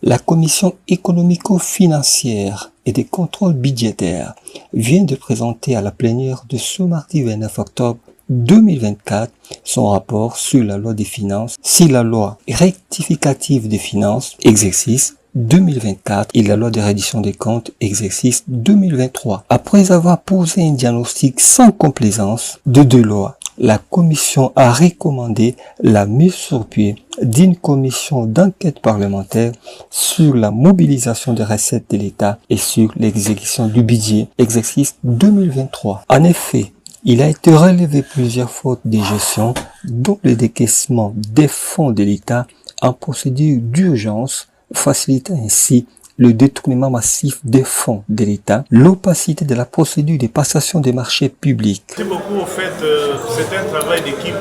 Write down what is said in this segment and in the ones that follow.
La Commission économico-financière et des contrôles budgétaires vient de présenter à la plénière de ce mardi 29 octobre 2024 son rapport sur la loi des finances, si la loi rectificative des finances, exercice 2024 et la loi de reddition des comptes, exercice 2023. Après avoir posé un diagnostic sans complaisance de deux lois, la Commission a recommandé la mise sur pied d'une commission d'enquête parlementaire sur la mobilisation des recettes de l'État et sur l'exécution du budget, exercice 2023. En effet, il a été relevé plusieurs fautes de gestion, dont le décaissement des fonds de l'État en procédure d'urgence, facilitant ainsi le détournement massif des fonds de l'État, l'opacité de la procédure de passation des marchés publics. Merci beaucoup. Au fait, c'est un travail d'équipe.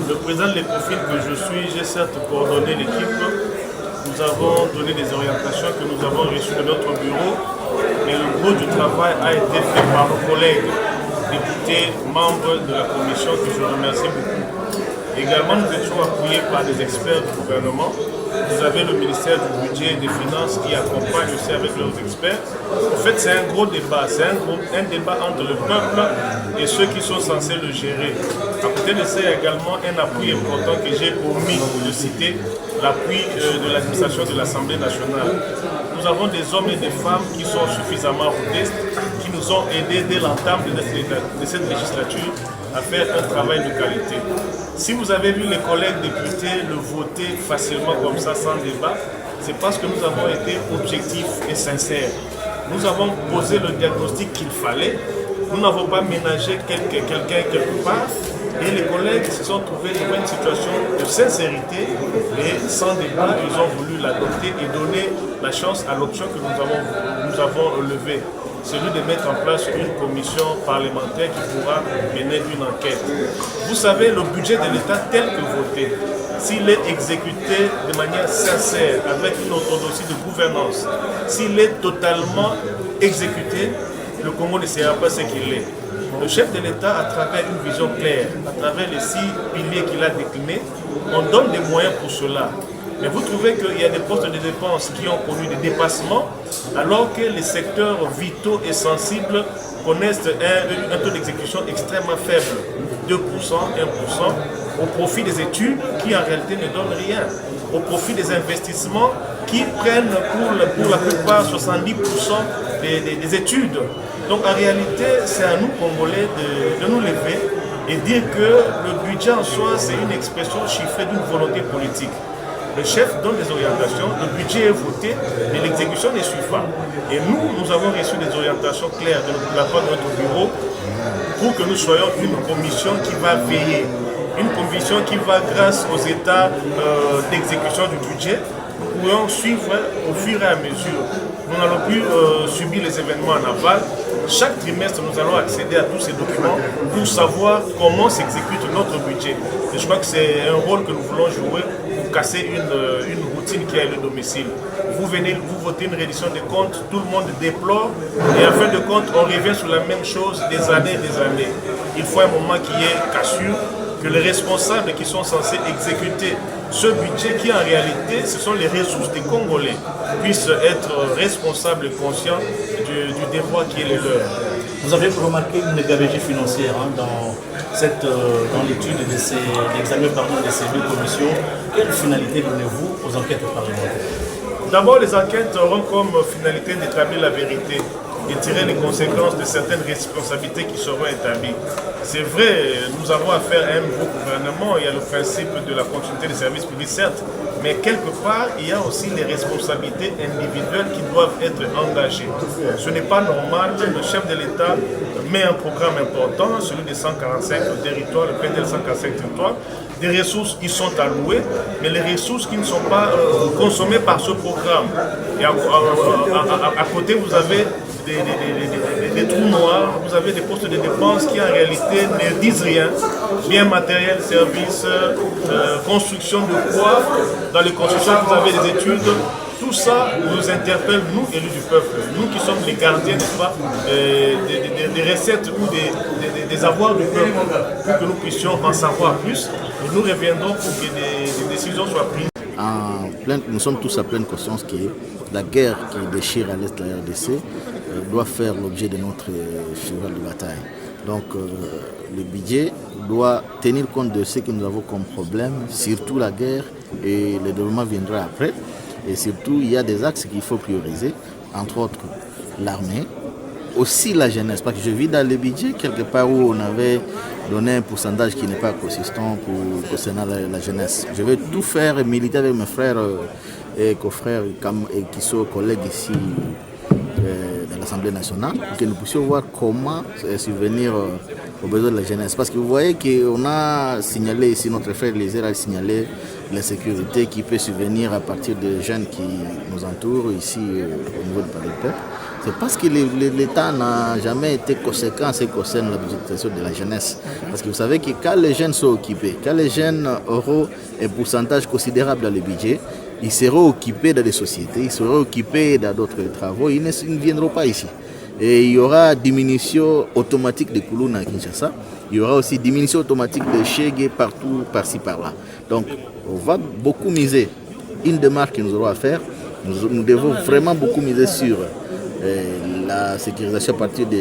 Le président de l'ECOFIN que je suis, j'ai certes coordonné l'équipe. Nous avons donné des orientations que nous avons reçues de notre bureau, mais le gros du travail a été fait par nos collègues députés, membres de la commission, que je remercie beaucoup. Également, nous étions appuyés par des experts du gouvernement. Vous avez le ministère du Budget et des Finances qui accompagne aussi avec leurs experts. En fait, c'est un gros débat. C'est un débat entre le peuple et ceux qui sont censés le gérer. À côté de ça, il y a également un appui important que j'ai omis de citer, l'appui de l'administration de l'Assemblée nationale. Nous avons des hommes et des femmes qui sont suffisamment modestes, qui nous ont aidés dès l'entame de cette législature à faire un travail de qualité. Si vous avez vu les collègues députés le voter facilement comme ça, sans débat, c'est parce que nous avons été objectifs et sincères. Nous avons posé le diagnostic qu'il fallait. Nous n'avons pas ménagé quelqu'un quelque part. Et les collègues se sont trouvés devant une situation de sincérité et sans débat, ils ont voulu l'adopter et donner la chance à l'option que nous avons levée. Celui de mettre en place une commission parlementaire qui pourra mener une enquête. Vous savez, le budget de l'État tel que voté, s'il est exécuté de manière sincère, avec une orthodoxie de gouvernance, s'il est totalement exécuté, le Congo ne sera pas ce qu'il est. Le chef de l'État, à travers une vision claire, à travers les 6 piliers qu'il a déclinés, on donne des moyens pour cela. Mais vous trouvez qu'il y a des postes de dépenses qui ont connu des dépassements, alors que les secteurs vitaux et sensibles connaissent un taux d'exécution extrêmement faible, 2%, 1%, au profit des études qui en réalité ne donnent rien, au profit des investissements qui prennent pour la plupart 70% des études. Donc en réalité, c'est à nous, Congolais, de nous lever et dire que le budget en soi, c'est une expression chiffrée d'une volonté politique. Le chef donne des orientations, le budget est voté, mais l'exécution ne suit pas. Et nous avons reçu des orientations claires de la part de notre bureau pour que nous soyons une commission qui va veiller, une commission qui va, grâce aux états d'exécution du budget, nous pourrons suivre au fur et à mesure. Nous n'allons plus subir les événements en aval. Chaque trimestre, nous allons accéder à tous ces documents pour savoir comment s'exécute notre budget. Et je crois que c'est un rôle que nous voulons jouer pour casser une routine qui est le domicile. Vous venez, vous votez une reddition des comptes, tout le monde déplore, et en fin de compte, on revient sur la même chose des années et des années. Il faut un moment qui est cassure, que les responsables qui sont censés exécuter ce budget, qui en réalité, ce sont les ressources des Congolais, puissent être responsables et conscients du devoir qui est le leur. Vous avez remarqué une gabegie financière dans l'étude de l'examen de ces deux commissions. Quelle finalité donnez-vous aux enquêtes parlementaires? D'abord, les enquêtes auront comme finalité d'établir la vérité et tirer les conséquences de certaines responsabilités qui seront établies. C'est vrai, nous avons affaire à un nouveau gouvernement, il y a le principe de la continuité des services publics, certes, mais quelque part, il y a aussi les responsabilités individuelles qui doivent être engagées. Ce n'est pas normal que le chef de l'État met un programme important, celui des 145 territoires, le PNL 145 territoires, des ressources qui sont allouées, mais les ressources qui ne sont pas consommées par ce programme. Et à côté, vous avez des trous noirs, vous avez des postes de dépenses qui en réalité ne disent rien. Biens matériels, services, construction de quoi, dans les constructions vous avez des études. Tout ça nous interpelle, nous, élus du peuple, nous qui sommes les gardiens, n'est-ce pas, des recettes ou des avoirs du peuple, pour que nous puissions en savoir plus. Et nous reviendrons pour que des décisions soient prises. nous sommes tous à pleine conscience que la guerre qui déchire à l'est de la RDC doit faire l'objet de notre cheval de bataille. Donc le budget doit tenir compte de ce que nous avons comme problème, surtout la guerre, et le développement viendra après. Et surtout, il y a des axes qu'il faut prioriser, entre autres l'armée, aussi la jeunesse, parce que je vis dans le budget quelque part où on avait donné un pourcentage qui n'est pas consistant concernant la jeunesse. Je vais tout faire et militer avec mes frères et confrères qui sont collègues ici de l'Assemblée nationale, pour que nous puissions voir comment subvenir aux besoins de la jeunesse. Parce que vous voyez qu'on a signalé ici, notre frère Lézère a signalé l'insécurité qui peut subvenir à partir des jeunes qui nous entourent ici au niveau du Palais-Peuple. C'est parce que l'État n'a jamais été conséquent en ce qui concerne la budgétisation de la jeunesse. Parce que vous savez que quand les jeunes sont occupés, quand les jeunes auront un pourcentage considérable dans le budget, ils seront occupés dans des sociétés, ils seront occupés dans d'autres travaux, ils ne viendront pas ici. Et il y aura diminution automatique de Koulouna à Kinshasa, il y aura aussi diminution automatique de Chégué partout, par-ci, par-là. Donc on va beaucoup miser. Une démarche que nous aurons à faire, nous devons vraiment beaucoup miser sur la sécurisation à partir de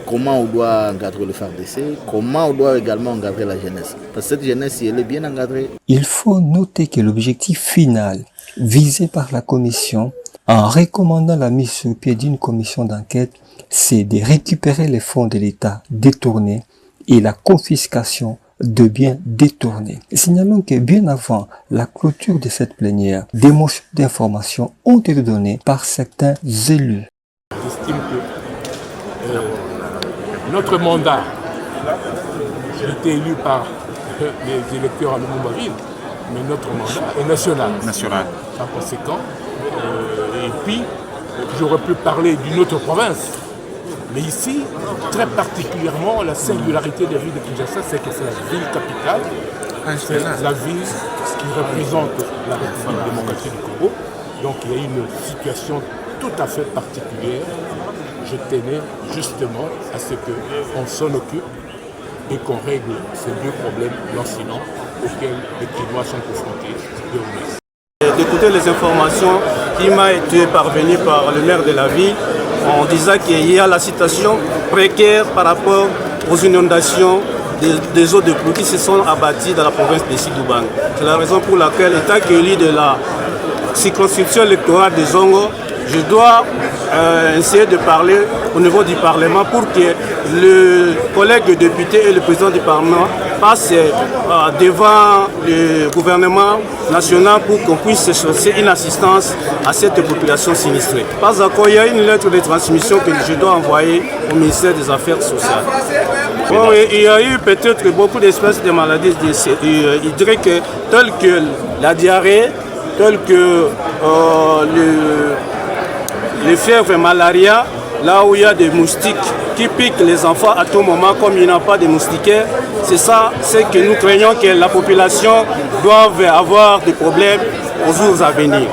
comment on doit encadrer le FARDC, comment on doit également encadrer la jeunesse. Parce que cette jeunesse, si elle est bien encadrée. Il faut noter que l'objectif final visé par la Commission, en recommandant la mise sur pied d'une commission d'enquête, c'est de récupérer les fonds de l'État détournés et la confiscation de biens détournés. Signalons que bien avant la clôture de cette plénière, des motions d'information ont été données par certains élus. J'estime que notre mandat, j'ai été élu par les électeurs à Lumumba-Ville, mais notre mandat est national. Par conséquent, et puis j'aurais pu parler d'une autre province. Mais ici, très particulièrement, la singularité des villes de Kinshasa, c'est que c'est la ville capitale, c'est la ville qui représente la République démocratique du Congo. Donc il y a une situation tout à fait particulière. Je tenais justement à ce qu'on s'en occupe et qu'on règle ces deux problèmes lancinants auxquels les Kinois sont confrontés. D'écouter les informations qui m'a été parvenues par le maire de la ville en disant qu'il y a la situation précaire par rapport aux inondations des eaux de pluie qui se sont abattues dans la province de Sidouban. C'est la raison pour laquelle, étant qu'élu de la circonscription électorale de Zongo, je dois essayer de parler au niveau du Parlement pour que le collègue député et le président du Parlement passent devant le gouvernement national pour qu'on puisse chercher une assistance à cette population sinistrée. Pas encore, il y a une lettre de transmission que je dois envoyer au ministère des Affaires sociales. Bon, il y a eu peut-être beaucoup d'espèces de maladies, il dirait que telles que la diarrhée, telles que les fièvres malaria, là où il y a des moustiques qui piquent les enfants à tout moment, comme il n'y a pas de moustiquaires, c'est ça, c'est que nous craignons que la population doive avoir des problèmes aux jours à venir.